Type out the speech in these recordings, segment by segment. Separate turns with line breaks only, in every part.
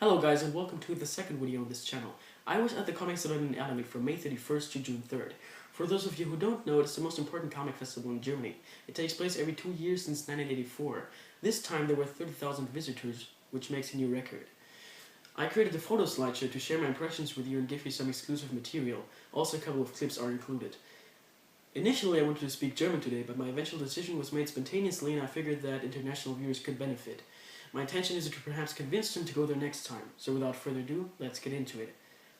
Hello guys and welcome to the second video on this channel. I was at the comic salon in Erlangen from May 31st to June 3rd. For those of you who don't know, it's the most important comic festival in Germany. It takes place every 2 years since 1984. This time there were 30,000 visitors, which makes a new record. I created a photo slideshow to share my impressions with you and give you some exclusive material. Also a couple of clips are included. Initially I wanted to speak German today, but my eventual decision was made spontaneously and I figured that international viewers could benefit. My intention is to perhaps convince them to go there next time, so without further ado, let's get into it.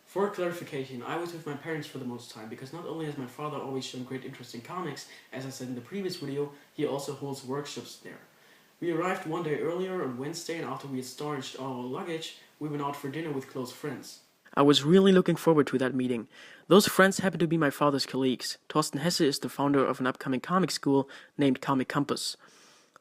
For clarification, I was with my parents for the most time, because not only has my father always shown great interest in comics, as I said in the previous video, he also holds workshops there. We arrived one day earlier on Wednesday, and after we had starched all our luggage, we went out for dinner with close friends. I was really looking forward to that meeting. Those friends happened to be my father's colleagues. Thorsten Hesse is the founder of an upcoming comic school named Comic Campus.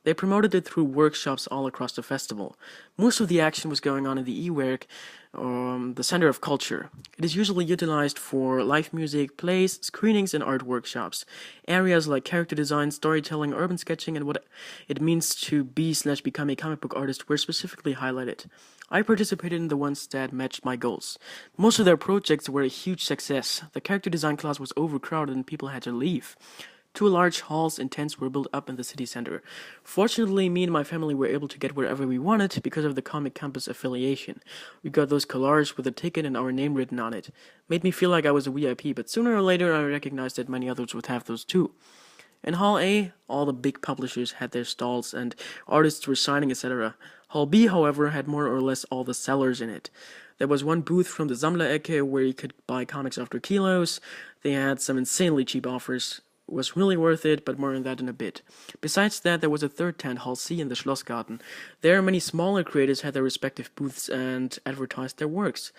They promoted it through workshops all across the festival. Most of the action was going on in the E-Werk, the Center of Culture. It is usually utilized for live music, plays, screenings, and art workshops. Areas like character design, storytelling, urban sketching, and what it means to be/become a comic book artist were specifically highlighted. I participated in the ones that matched my goals. Most of their projects were a huge success. The character design class was overcrowded and people had to leave. 2 large halls and tents were built up in the city center. Fortunately, me and my family were able to get wherever we wanted because of the Comic Campus affiliation. We got those collars with a ticket and our name written on it. Made me feel like I was a VIP, but sooner or later I recognized that many others would have those too. In Hall A, all the big publishers had their stalls and artists were signing, etc. Hall B, however, had more or less all the sellers in it. There was one booth from the Sammler-Ecke where you could buy comics after kilos. They had some insanely cheap offers. Was really worth it, but more on that in a bit. Besides that, there was a third tent, Hall C, in the Schlossgarten. There, many smaller creators had their respective booths and advertised their works.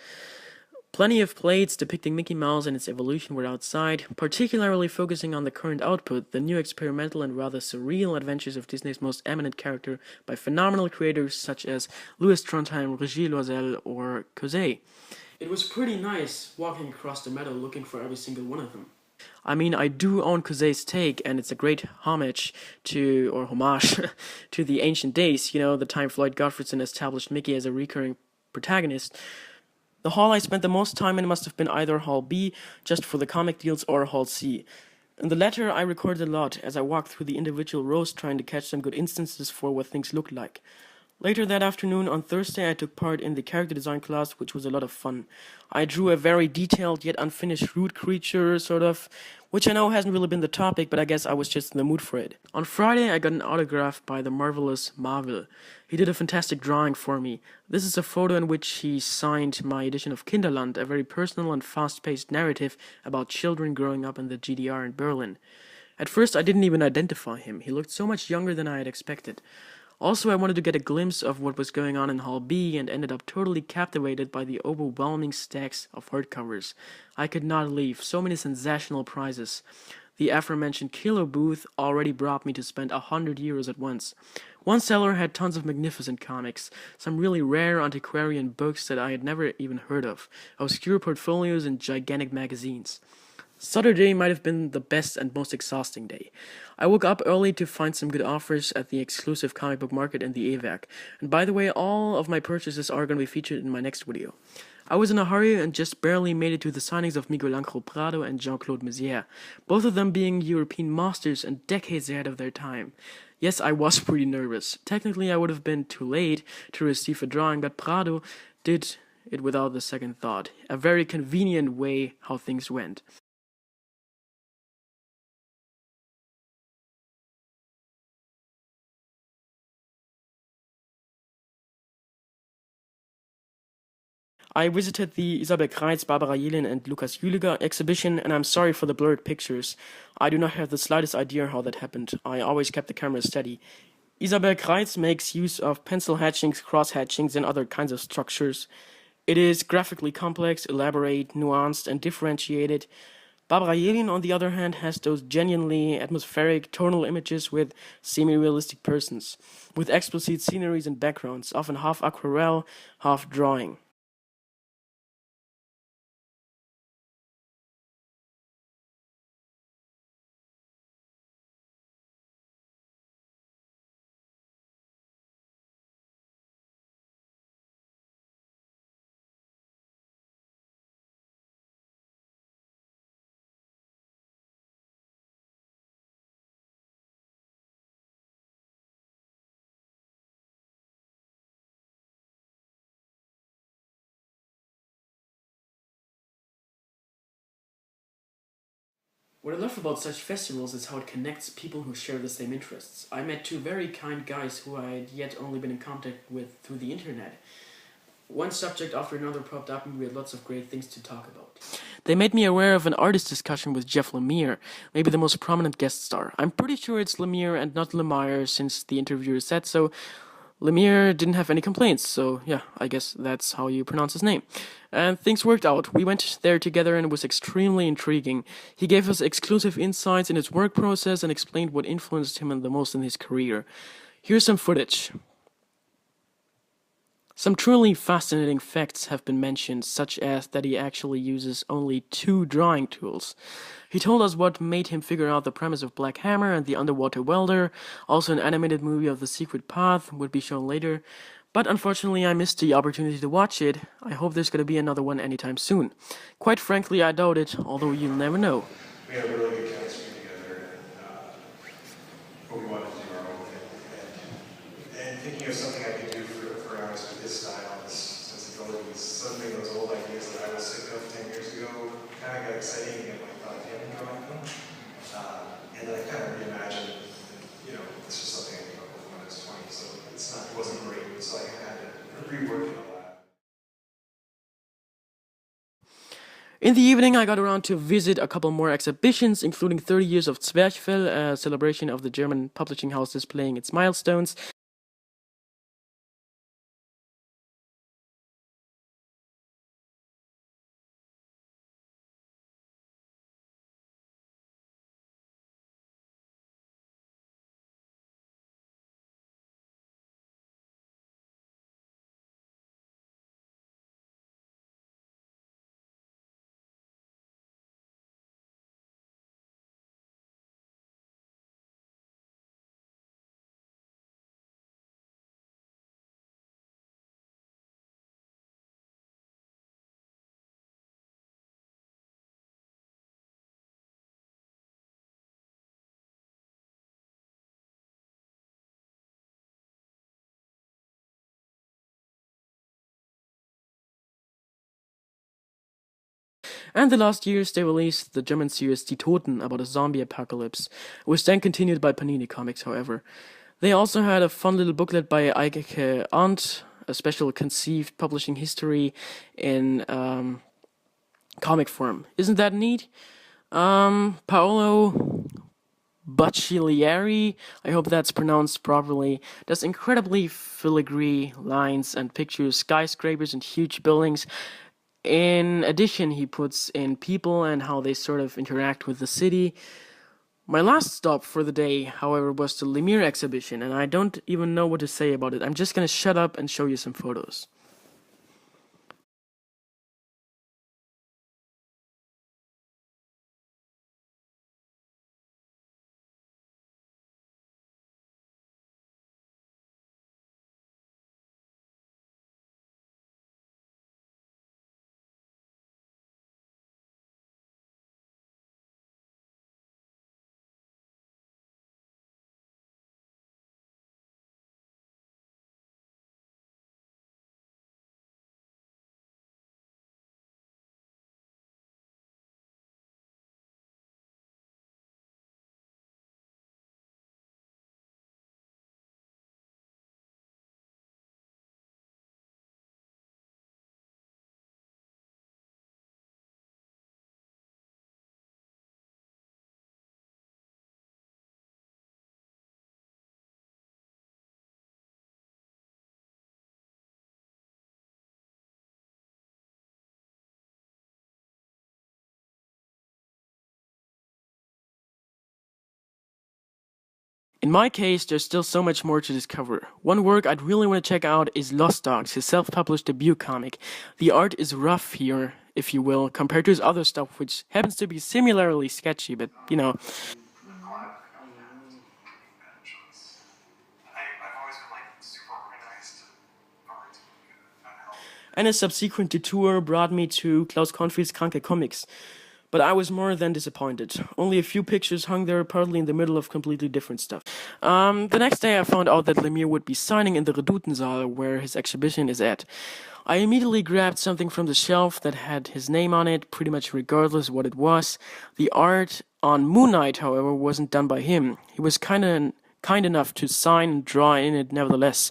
Plenty of plates depicting Mickey Mouse and its evolution were outside, particularly focusing on the current output, the new experimental and rather surreal adventures of Disney's most eminent character by phenomenal creators such as Louis Trondheim, Regie Loisel, or Cosé. It was pretty nice walking across the meadow looking for every single one of them. I mean, I do own Cosé's take, and it's a great homage homage to the ancient days, the time Floyd Gottfredson established Mickey as a recurring protagonist. The hall I spent the most time in must have been either Hall B, just for the comic deals, or Hall C. In the latter, I recorded a lot as I walked through the individual rows trying to catch some good instances for what things looked like. Later that afternoon, on Thursday, I took part in the character design class, which was a lot of fun. I drew a very detailed yet unfinished root creature, which I know hasn't really been the topic, but I guess I was just in the mood for it. On Friday, I got an autograph by the marvelous Marvel. He did a fantastic drawing for me. This is a photo in which he signed my edition of Kinderland, a very personal and fast-paced narrative about children growing up in the GDR in Berlin. At first, I didn't even identify him. He looked so much younger than I had expected. Also, I wanted to get a glimpse of what was going on in Hall B and ended up totally captivated by the overwhelming stacks of hardcovers. I could not leave, so many sensational prizes. The aforementioned Kilo booth already brought me to spend 100 euros at once. One seller had tons of magnificent comics, some really rare antiquarian books that I had never even heard of, obscure portfolios and gigantic magazines. Saturday might have been the best and most exhausting day. I woke up early to find some good offers at the exclusive comic book market in the E-Werk. And by the way, all of my purchases are going to be featured in my next video. I was in a hurry and just barely made it to the signings of Miguel Ángel Prado and Jean-Claude Mézières, both of them being European masters and decades ahead of their time. Yes, I was pretty nervous. Technically, I would have been too late to receive a drawing, but Prado did it without a second thought. A very convenient way how things went. I visited the Isabel Kreitz, Barbara Jelin, and Lukas Jüliger exhibition, and I'm sorry for the blurred pictures. I do not have the slightest idea how that happened. I always kept the camera steady. Isabel Kreitz makes use of pencil hatchings, cross hatchings, and other kinds of structures. It is graphically complex, elaborate, nuanced, and differentiated. Barbara Jelin, on the other hand, has those genuinely atmospheric tonal images with semi-realistic persons, with explicit sceneries and backgrounds, often half aquarelle, half drawing. What I love about such festivals is how it connects people who share the same interests. I met two very kind guys who I had yet only been in contact with through the internet. One subject after another popped up and we had lots of great things to talk about. They made me aware of an artist discussion with Jeff Lemire, maybe the most prominent guest star. I'm pretty sure it's Lemire and not Lemire since the interviewer said so. Lemire didn't have any complaints, so yeah, I guess that's how you pronounce his name. And things worked out. We went there together and it was extremely intriguing. He gave us exclusive insights in his work process and explained what influenced him the most in his career. Here's some footage. Some truly fascinating facts have been mentioned, such as that he actually uses only 2 drawing tools. He told us what made him figure out the premise of Black Hammer and the Underwater Welder. Also, an animated movie of The Secret Path would be shown later. But unfortunately, I missed the opportunity to watch it. I hope there's going to be another one anytime soon. Quite frankly, I doubt it, although you'll never know.
We had a really good chemistry together, but we wanted to do our own thing. And thinking of something I could do for an artist with his style, his sensibilities, suddenly those old ideas that I was sick of 10 years ago kind of got exciting again when I thought of him drawing them. And then I kind of reimagined, this was something I came up with when I was 20, so it wasn't great, so I had to rework it a lot.
In the evening, I got around to visit a couple more exhibitions, including 30 Years of Zwerchfell, a celebration of the German publishing house displaying its milestones. And the last years, they released the German series Die Toten about a zombie apocalypse, which then continued by Panini Comics, however. They also had a fun little booklet by Eike Arndt, a special conceived publishing history in comic form. Isn't that neat? Paolo Bacciglieri, I hope that's pronounced properly, does incredibly filigree lines and pictures skyscrapers and huge buildings. In addition, he puts in people and how they sort of interact with the city. My last stop for the day, however, was the Lemire exhibition, and I don't even know what to say about it. I'm just gonna shut up and show you some photos. In my case, there's still so much more to discover. One work I'd really want to check out is Lost Dogs, his self-published debut comic. The art is rough here, if you will, compared to his other stuff, which happens to be similarly sketchy, but, And a subsequent detour brought me to Klaus Konfield's Kranke Comics. But I was more than disappointed. Only a few pictures hung there, partly in the middle of completely different stuff. The next day I found out that Lemire would be signing in the Redutensaal, where his exhibition is at. I immediately grabbed something from the shelf that had his name on it, pretty much regardless what it was. The art on Moon Knight, however, wasn't done by him. He was kind enough to sign and draw in it nevertheless.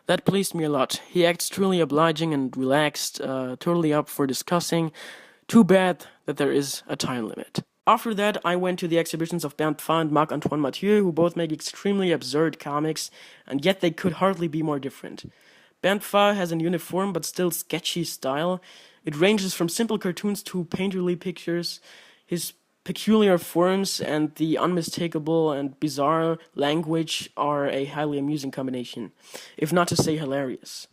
That pleased me a lot. He acts truly obliging and relaxed, totally up for discussing. Too bad that there is a time limit. After that, I went to the exhibitions of Bernd Pfaff and Marc-Antoine Mathieu, who both make extremely absurd comics, and yet they could hardly be more different. Bernd Pfaff has a uniform but still sketchy style. It ranges from simple cartoons to painterly pictures. His peculiar forms and the unmistakable and bizarre language are a highly amusing combination, if not to say hilarious.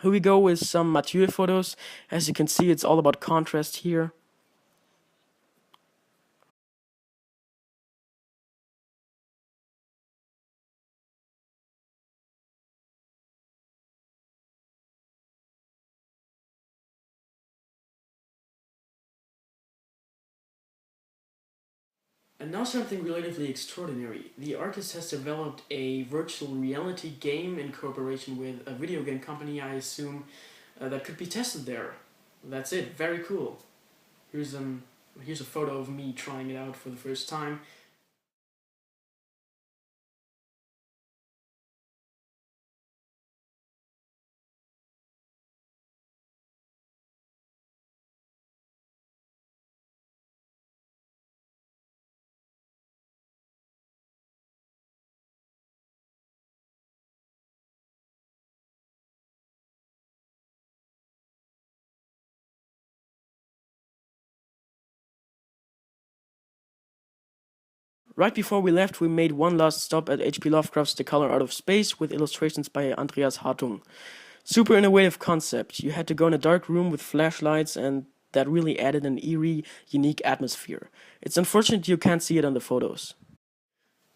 Here we go with some Mathieu photos. As you can see, it's all about contrast here. And now something relatively extraordinary. The artist has developed a virtual reality game in cooperation with a video game company, I assume, that could be tested there. That's it. Very cool. Here's a photo of me trying it out for the first time. Right before we left, we made one last stop at H.P. Lovecraft's The Color Out of Space with illustrations by Andreas Hartung. Super innovative concept. You had to go in a dark room with flashlights, and that really added an eerie, unique atmosphere. It's unfortunate you can't see it on the photos.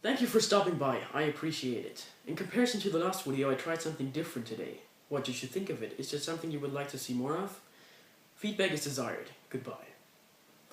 Thank you for stopping by. I appreciate it. In comparison to the last video, I tried something different today. What did you think of it? Is there something you would like to see more of? Feedback is desired. Goodbye.